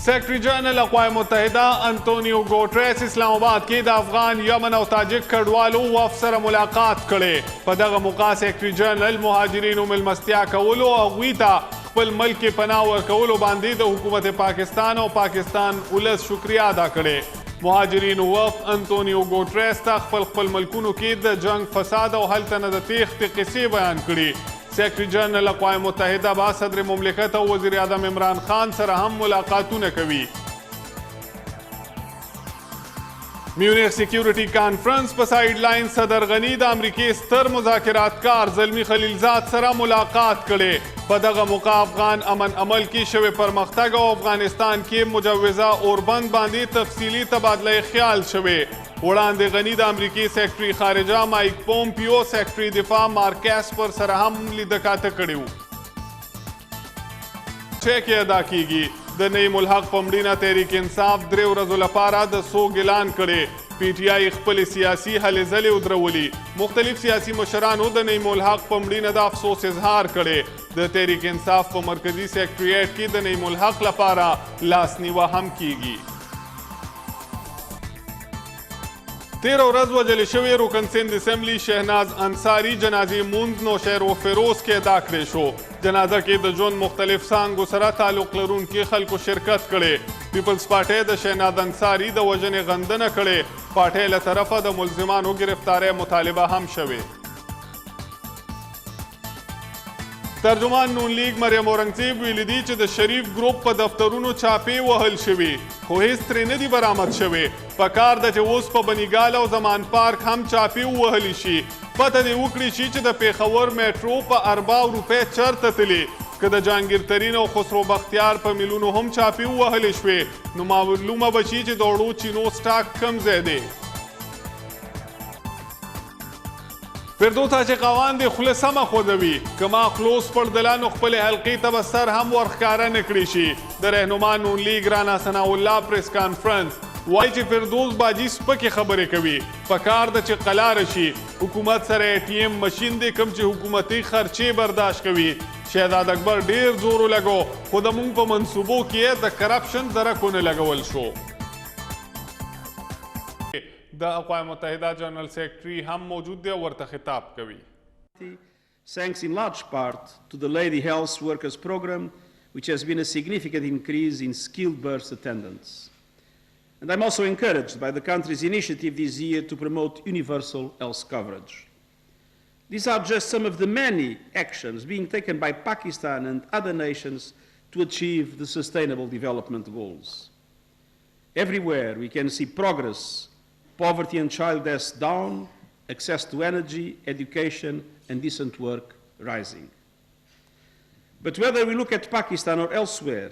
Secretary general अक़वाम मुत्तहिदा Antonio Guterres Islamabad के अफगान यमन और ताजिक कड़वालों वफ़द सर मुलाकात करे। पदग मौका सेक्रेटरी जनरल मुहाजिरीन मिलमस्तिया कवलो और गीता खपल मुल्क के पनाह वर्कवलो बांधी द हुकूमत पाकिस्तान और पाकिस्तान उलस शुक्रिया अदा करे। मुहाजिरीन वफ़द अंतोनियो गुटेरेस ता खपल मुल्कुनों के द जंग फसाद और हल तन द तेख्त किस्से बयान करी। सेक्रेटरी जनरल अक़वाम मुत्तहिदा बा सदर मुमलिकत और वज़ीर आज़म इमरान खान सर हम मुलाकातों कवी। म्यूनिख सिक्योरिटी कॉन्फ्रेंस पर साइड लाइन सदर गनी द अमरीकी स्तर मुज़ाकिरातकार ज़ल्मी खलीलज़ाद सरा मुलाकात करे। पदग मौका अफगान अमन अमल की शव परमख्तग और अफगानिस्तान के मुजवज़ा और बंद बांधी तफसीली तबादला ख्याल शवे। वड़ांदे गनी द अमरीकी सेक्रेटरी खारिजा माइक पोम्पियो सेक्रेटरी दिफा मार्क एस्पर सर हम लिदकात कड़ू के अदा कीगी। द नई मुल्हक पमड़ीना तहरीक इंसाफ द्रेव रजुलपारा द सोग ऐलान करे। PTI खपल सियासी हल जले उद्रवली मुख्तलिफ सियासी मशरानों द नई मुल्हक पमड़ीना द अफसोस इजहार करे। द तहरीक इंसाफ पर मरकजी सेक्रेटरीट की द नई मुल्हक लपारा लासनीवा हम कीगी। 13 रज वजल शवे रुकन सिंध असम्बली शहनाज अंसारी जनाजी मूंद नौशहर व फिरोज के अदा करे शो। जनाजा के द जोन मुख्तलिफ सांग सरा ताल्लुक लरून की खल को शिरकत करे। पीपल्स पार्टी द शहनाज अंसारी द वजन गंदन करे। पार्टी ल तरफ द मुलजिमानों गिरफ्तार मुतालिबा हम शवे। तर्जुमान नून लीग मरियम औरंगजेब विलिदी च द शरीफ ग्रुप पर दफ्तरों चापे वहल शवे खो हिस त्रेनदी बरामद शवे। पकार द ओस पर बनीगाल और जमान पार्क हम चापे वहली शी पता दे उकड़ी शी च द पेखवर मेट्रो पर अरबाव रुपए चर ततले कद जहांगीर तरीन और खुसरो बख्तियार पर मिलूनो हम चापे वहल शवे। नुमालूमा बची च दौड़ो चीनो स्टाक कम ज्यादा। फिरदौस आशिक अवान दे खुले समा खोदवी कमा खलोस पर दलान खपल हल्की तबसर हम वरखारा नकड़ी शी। द रहनुमा Noon league Rana Sanaullah press conference वाई च फिरदौस बाजी स्पके खबरें कवी पकार द च कलार शी हुकूमत सर ATM मशीन दे कम च हुकूमती खर्चे बर्दाश्त कवी। शहजाद अकबर ढेर जोरो लगो खुदमुंग पर मंसूबों किए द करप्शन जरा कोने लगवल शो। द अक़वाम मुत्तहिदा जनरल सेक्रेटरी हम मौजूद है वर्त खिताब कवी। Thanks in large part to the Lady Health Workers Program, which has been a significant increase in skilled birth attendance. And I'm also encouraged by the country's initiative this year to promote universal health coverage. These are just some of the many actions being taken by Pakistan and other nations to achieve the Sustainable Development Goals. Everywhere we can see progress. Poverty and child deaths down, access to energy, education, and decent work rising. But whether we look at Pakistan or elsewhere,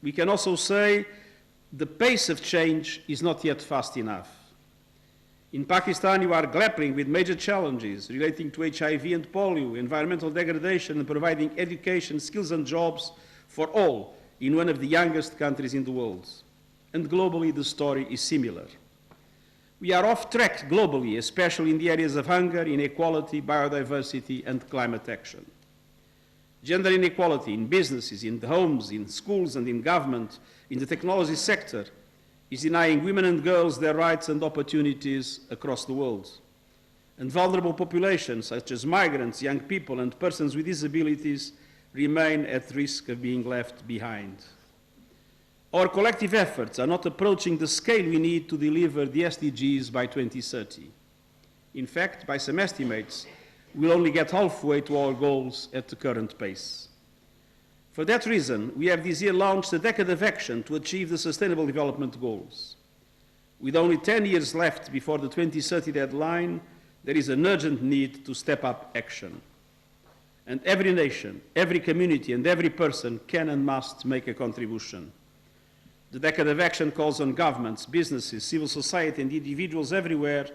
we can also say the pace of change is not yet fast enough. In Pakistan, you are grappling with major challenges relating to HIV and polio, environmental degradation, and providing education, skills, and jobs for all in one of the youngest countries in the world. And globally, the story is similar. We are off track globally, especially in the areas of hunger, inequality, biodiversity, and climate action. Gender inequality in businesses, in homes, in schools, and in government, in the technology sector, is denying women and girls their rights and opportunities across the world. And vulnerable populations, such as migrants, young people, and persons with disabilities, remain at risk of being left behind. Our collective efforts are not approaching the scale we need to deliver the SDGs by 2030. In fact, by some estimates, we'll only get halfway to our goals at the current pace. For that reason, we have this year launched a decade of action to achieve the Sustainable Development Goals. With only 10 years left before the 2030 deadline, there is an urgent need to step up action. And every nation, every community, and every person can and must make a contribution. The Decade of Action calls on governments, businesses, civil society, and individuals everywhere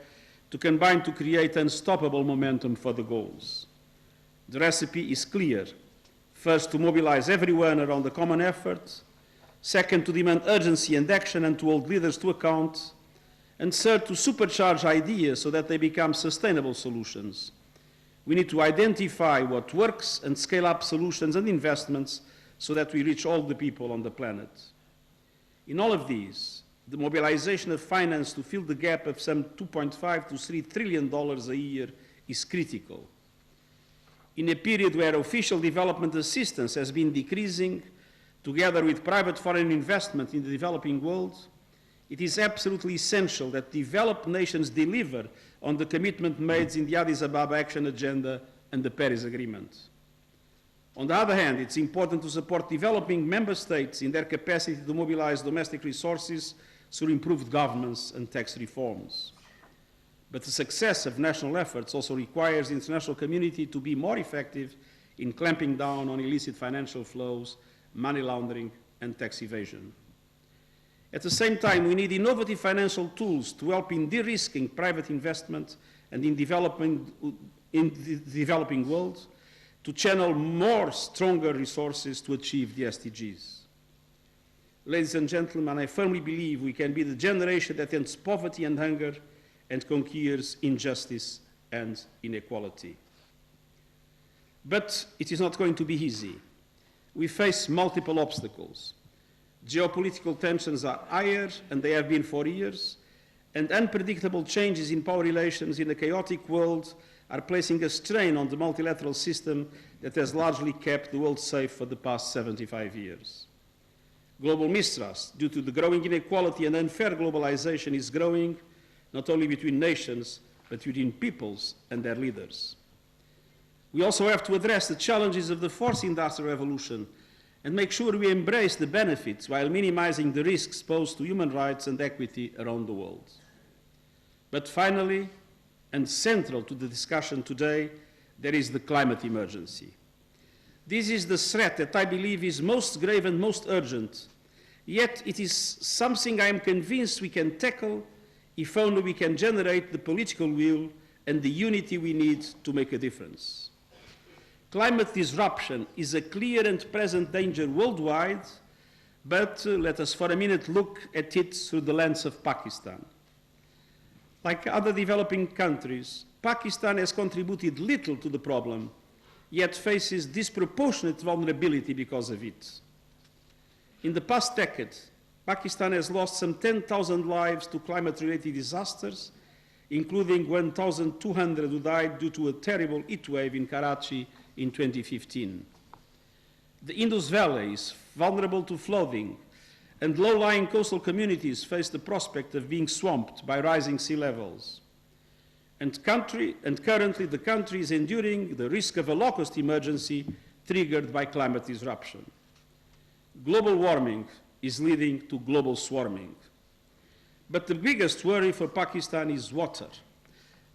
to combine to create unstoppable momentum for the goals. The recipe is clear. First, to mobilize everyone around a common effort. Second, to demand urgency and action and to hold leaders to account. And third, to supercharge ideas so that they become sustainable solutions. We need to identify what works and scale up solutions and investments so that we reach all the people on the planet. In all of these, the mobilization of finance to fill the gap of some $2.5 to $3 trillion a year is critical. In a period where official development assistance has been decreasing, together with private foreign investment in the developing world, it is absolutely essential that developed nations deliver on the commitment made in the Addis Ababa Action Agenda and the Paris Agreement. On the other hand, it's important to support developing member states in their capacity to mobilize domestic resources through improved governance and tax reforms. But the success of national efforts also requires the international community to be more effective in clamping down on illicit financial flows, money laundering, and tax evasion. At the same time, we need innovative financial tools to help in de-risking private investment and in the developing world to channel more stronger resources to achieve the SDGs. Ladies and gentlemen, I firmly believe we can be the generation that ends poverty and hunger and conquers injustice and inequality. But it is not going to be easy. We face multiple obstacles. Geopolitical tensions are higher, and they have been for years, and unpredictable changes in power relations in a chaotic world are placing a strain on the multilateral system that has largely kept the world safe for the past 75 years. Global mistrust, due to the growing inequality and unfair globalization, is growing, not only between nations, but between peoples and their leaders. We also have to address the challenges of the fourth industrial revolution and make sure we embrace the benefits while minimizing the risks posed to human rights and equity around the world. But finally, and central to the discussion today, there is the climate emergency. This is the threat that I believe is most grave and most urgent, yet it is something I am convinced we can tackle if only we can generate the political will and the unity we need to make a difference. Climate disruption is a clear and present danger worldwide, but let us for a minute look at it through the lens of Pakistan. Like other developing countries, Pakistan has contributed little to the problem, yet faces disproportionate vulnerability because of it. In the past decade, Pakistan has lost some 10,000 lives to climate-related disasters, including 1,200 who died due to a terrible heat wave in Karachi in 2015. The Indus Valley is vulnerable to flooding, and low-lying coastal communities face the prospect of being swamped by rising sea levels. And currently the country is enduring the risk of a locust emergency triggered by climate disruption. Global warming is leading to global swarming. But the biggest worry for Pakistan is water.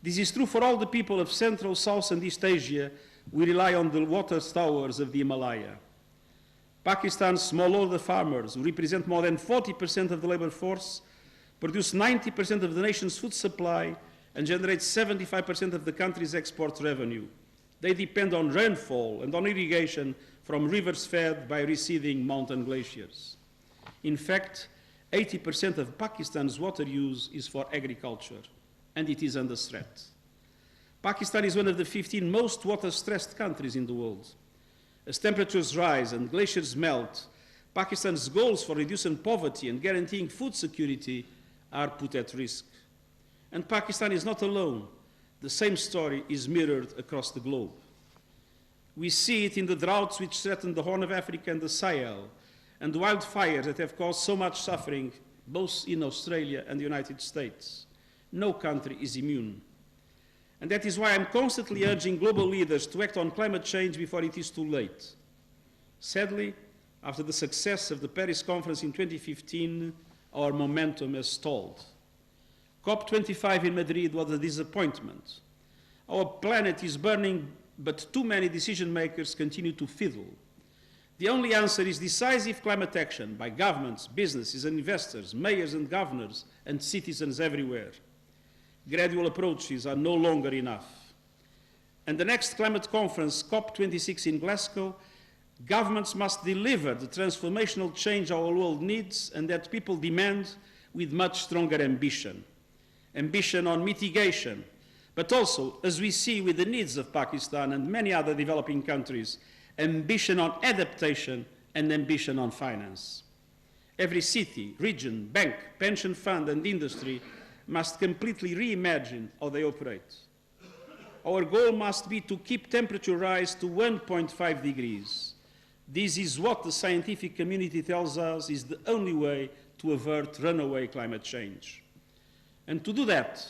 This is true for all the people of Central, South, and East Asia. We rely on the water towers of the Himalaya. Pakistan's smallholder farmers, who represent more than 40% of the labor force, produce 90% of the nation's food supply and generate 75% of the country's export revenue. They depend on rainfall and on irrigation from rivers fed by receding mountain glaciers. In fact, 80% of Pakistan's water use is for agriculture, and it is under threat. Pakistan is one of the 15 most water-stressed countries in the world. As temperatures rise and glaciers melt, Pakistan's goals for reducing poverty and guaranteeing food security are put at risk. And Pakistan is not alone. The same story is mirrored across the globe. We see it in the droughts which threaten the Horn of Africa and the Sahel, and the wildfires that have caused so much suffering both in Australia and the United States. No country is immune. And that is why I'm constantly urging global leaders to act on climate change before it is too late. Sadly, after the success of the Paris conference in 2015, our momentum has stalled. COP25 in Madrid was a disappointment. Our planet is burning, but too many decision makers continue to fiddle. The only answer is decisive climate action by governments, businesses and investors, mayors and governors, and citizens everywhere. Gradual approaches are no longer enough. And the next climate conference, COP26 in Glasgow, governments must deliver the transformational change our world needs and that people demand with much stronger ambition. Ambition on mitigation, but also, as we see with the needs of Pakistan and many other developing countries, ambition on adaptation and ambition on finance. Every city, region, bank, pension fund, and industry must completely reimagine how they operate. Our goal must be to keep temperature rise to 1.5 degrees. This is what the scientific community tells us is the only way to avert runaway climate change. And to do that,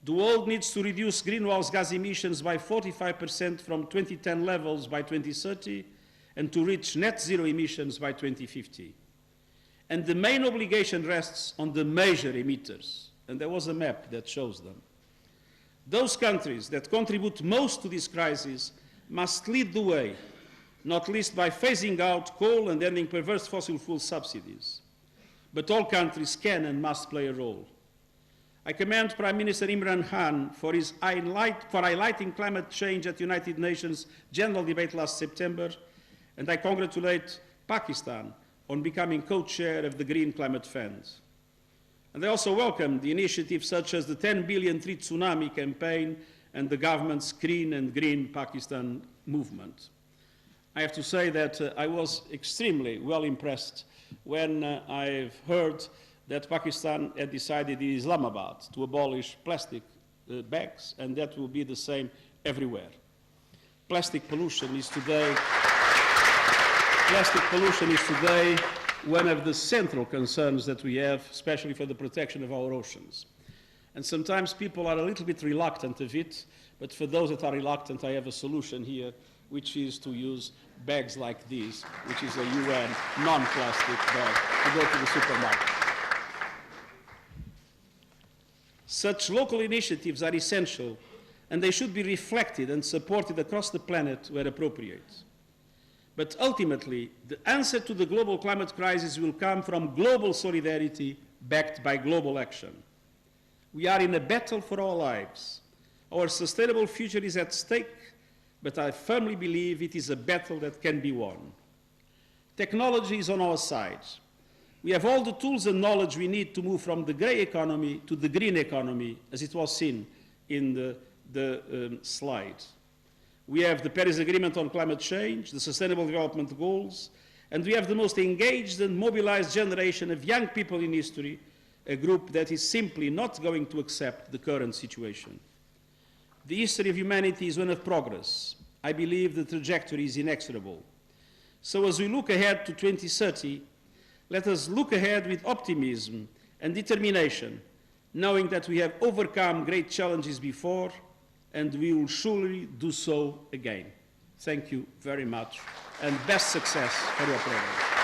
the world needs to reduce greenhouse gas emissions by 45% from 2010 levels by 2030 and to reach net zero emissions by 2050. And the main obligation rests on the major emitters. And there was a map that shows them. Those countries that contribute most to this crisis must lead the way, not least by phasing out coal and ending perverse fossil fuel subsidies. But all countries can and must play a role. I commend Prime Minister Imran Khan for highlighting climate change at the United Nations General Debate last September, and I congratulate Pakistan on becoming co-chair of the Green Climate Fund. And I also welcome the initiatives such as the 10 billion Treat Tsunami campaign and the government's Clean and Green Pakistan movement. I have to say that I was extremely well impressed when I've heard that Pakistan had decided in Islamabad to abolish plastic bags, and that will be the same everywhere. Plastic pollution is today one of the central concerns that we have, especially for the protection of our oceans. And sometimes people are a little bit reluctant of it, but for those that are reluctant, I have a solution here, which is to use bags like these, which is a UN non-plastic bag, to go to the supermarket. Such local initiatives are essential, and they should be reflected and supported across the planet where appropriate. But ultimately, the answer to the global climate crisis will come from global solidarity backed by global action. We are in a battle for our lives. Our sustainable future is at stake, but I firmly believe it is a battle that can be won. Technology is on our side. We have all the tools and knowledge we need to move from the grey economy to the green economy, as it was seen in the slide. We have the Paris Agreement on climate change, the Sustainable Development Goals, and we have the most engaged and mobilized generation of young people in history, a group that is simply not going to accept the current situation. The history of humanity is one of progress. I believe the trajectory is inexorable. So as we look ahead to 2030, let us look ahead with optimism and determination, knowing that we have overcome great challenges before, and we will surely do so again. Thank you very much, and best success for your program.